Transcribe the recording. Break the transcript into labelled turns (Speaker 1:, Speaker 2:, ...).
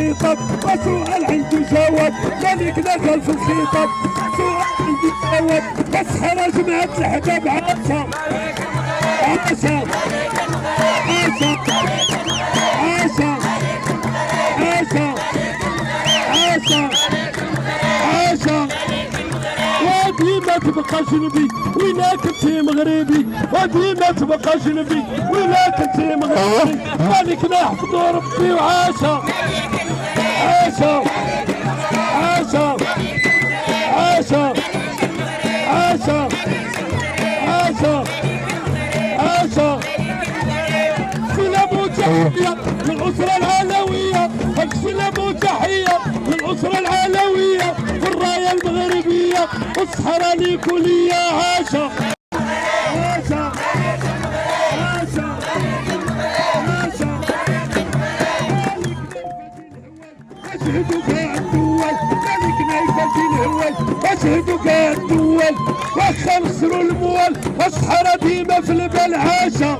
Speaker 1: الخطاب وسؤال عنده جواب مالك دخل في الخطاب سؤال عنده جواب بس خرج مع الحباب عاشا عاشا عاشا عاشا عاشا عاشا عاشا وديما تبقى جنبي ويلا كنتي مغربي وديما تبقى جنبي ويلا كنتي مغربي مالك نحفظو ربي وعاشا عاشا عاشا عاشا عاشا عاشا عاشا سلام وتحية للأسرة العلوية سلام وتحية للأسرة العلوية في الراية المغربية والصحراء ليكولية عاشا عاشا عاشا عاشا أشهدك يا الدول ملك نايفة الهوال أشهدك يا الدول واخا نخسروا الموال الصحراء ديما في البال عاشا